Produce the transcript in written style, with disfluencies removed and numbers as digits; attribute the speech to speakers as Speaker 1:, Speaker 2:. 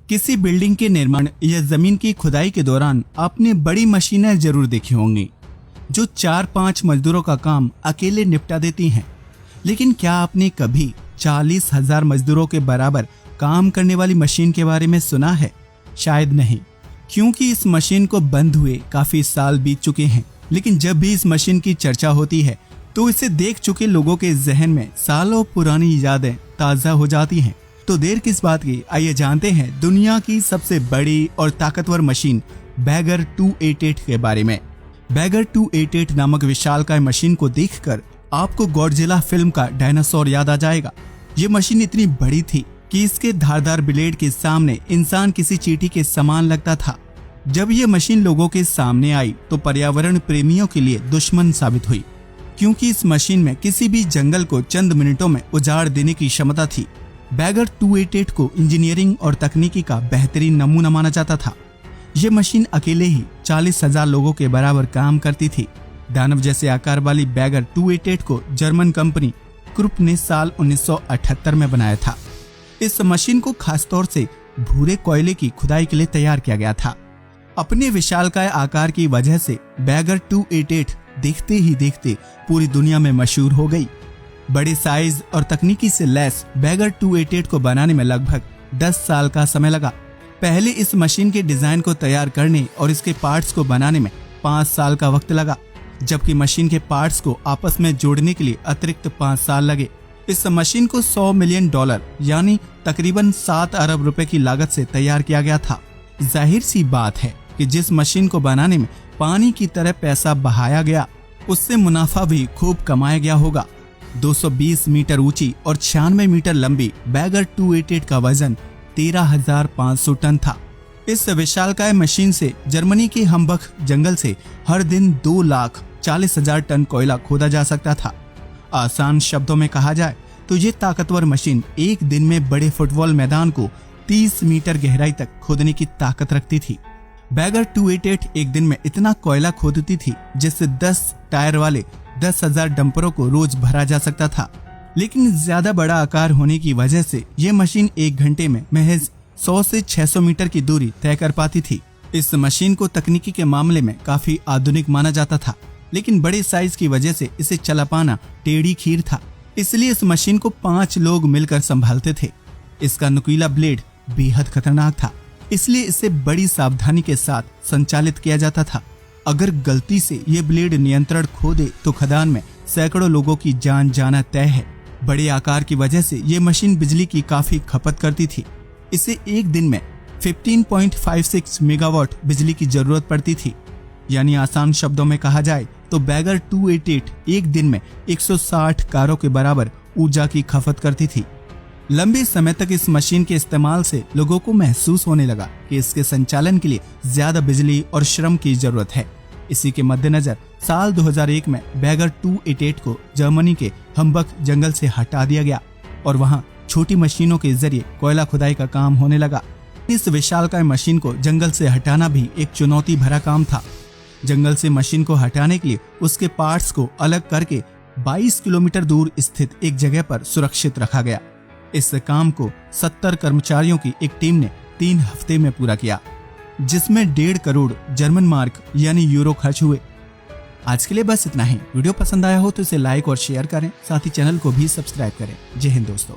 Speaker 1: किसी बिल्डिंग के निर्माण या जमीन की खुदाई के दौरान आपने बड़ी मशीनें जरूर देखी होंगी जो 4-5 मजदूरों का काम अकेले निपटा देती हैं। लेकिन क्या आपने कभी 40,000 मजदूरों के बराबर काम करने वाली मशीन के बारे में सुना है? शायद नहीं, क्योंकि इस मशीन को बंद हुए काफी साल बीत चुके हैं। लेकिन जब भी इस मशीन की चर्चा होती है तो इसे देख चुके लोगों के जहन में सालों पुरानी यादें ताजा हो जाती हैं। तो देर किस बात की, आइए जानते हैं दुनिया की सबसे बड़ी और ताकतवर मशीन बैगर 288 के बारे में। बैगर 288 नामक विशालकाय मशीन को देखकर आपको गॉडजिला फिल्म का डायनासोर याद आ जाएगा। ये मशीन इतनी बड़ी थी कि इसके धारदार ब्लेड के सामने इंसान किसी चींटी के समान लगता था। जब ये मशीन लोगों के सामने आई तो पर्यावरण प्रेमियों के लिए दुश्मन साबित हुई, क्योंकि इस मशीन में किसी भी जंगल को चंद मिनटों में उजाड़ देने की क्षमता थी। बैगर 288 को इंजीनियरिंग और तकनीकी का बेहतरीन नमूना माना जाता था। ये मशीन अकेले ही 40,000 लोगों के बराबर काम करती थी। दानव जैसे आकार वाली बैगर 288 को जर्मन कंपनी क्रुप ने साल 1978 में बनाया था। इस मशीन को खासतौर से भूरे कोयले की खुदाई के लिए तैयार किया गया था। अपने विशालकाय आकार की वजह से बैगर 288 देखते ही देखते पूरी दुनिया में मशहूर हो गई। बड़े साइज और तकनीकी से लैस बैगर 288 को बनाने में लगभग 10 साल का समय लगा। पहले इस मशीन के डिजाइन को तैयार करने और इसके पार्ट्स को बनाने में 5 साल का वक्त लगा, जबकि मशीन के पार्ट्स को आपस में जोड़ने के लिए अतिरिक्त 5 साल लगे। इस मशीन को $100 मिलियन यानी तकरीबन 7 अरब रुपए की लागत से तैयार किया गया था। जाहिर सी बात है कि जिस मशीन को बनाने में पानी की तरह पैसा बहाया गया, उससे मुनाफा भी खूब कमाया गया होगा। 220 मीटर ऊंची और 96 मीटर लंबी बैगर 288 का वजन 13,500 टन था। इस विशालकाय मशीन से जर्मनी के हम्बख जंगल से हर दिन 2,40,000 टन कोयला खोदा जा सकता था। आसान शब्दों में कहा जाए तो ये ताकतवर मशीन एक दिन में बड़े फुटबॉल मैदान को 30 मीटर गहराई तक खोदने की ताकत रखती थी। बैगर 288 एक दिन में इतना कोयला खोदती थी जिससे 10 टायर वाले 10,000 डंपरों को रोज भरा जा सकता था। लेकिन ज्यादा बड़ा आकार होने की वजह से यह मशीन एक घंटे में महज 100 से 600 मीटर की दूरी तय कर पाती थी। इस मशीन को तकनीकी के मामले में काफी आधुनिक माना जाता था, लेकिन बड़े साइज की वजह से इसे चला पाना टेढ़ी खीर था। इसलिए इस मशीन को 5 लोग मिलकर संभालते थे। इसका नुकीला ब्लेड बेहद खतरनाक था, इसलिए इसे बड़ी सावधानी के साथ संचालित किया जाता था। अगर गलती से ये ब्लेड नियंत्रण खो दे तो खदान में सैकड़ों लोगों की जान जाना तय है। बड़े आकार की वजह से ये मशीन बिजली की काफी खपत करती थी। इसे एक दिन में 15.56 मेगावाट बिजली की जरूरत पड़ती थी। यानी आसान शब्दों में कहा जाए तो बैगर 288 एक दिन में 160 कारों के बराबर ऊर्जा की खपत करती थी। लंबे समय तक इस मशीन के इस्तेमाल से लोगों को महसूस होने लगा कि इसके संचालन के लिए ज्यादा बिजली और श्रम की जरूरत है। इसी के मद्देनजर साल 2001 में बैगर 288 को जर्मनी के हम्बख जंगल से हटा दिया गया और वहां छोटी मशीनों के जरिए कोयला खुदाई का काम होने लगा। इस विशालकाय मशीन को जंगल से हटाना भी एक चुनौती भरा काम था। जंगल से मशीन को हटाने के लिए उसके पार्ट्स को अलग करके 22 किलोमीटर दूर स्थित एक जगह पर सुरक्षित रखा गया। इस काम को 70 कर्मचारियों की एक टीम ने 3 हफ्ते में पूरा किया, जिसमें 1.5 करोड़ जर्मन मार्क यानी यूरो खर्च हुए। आज के लिए बस इतना ही। वीडियो पसंद आया हो तो इसे लाइक और शेयर करें, साथ ही चैनल को भी सब्सक्राइब करें। जय हिंद दोस्तों।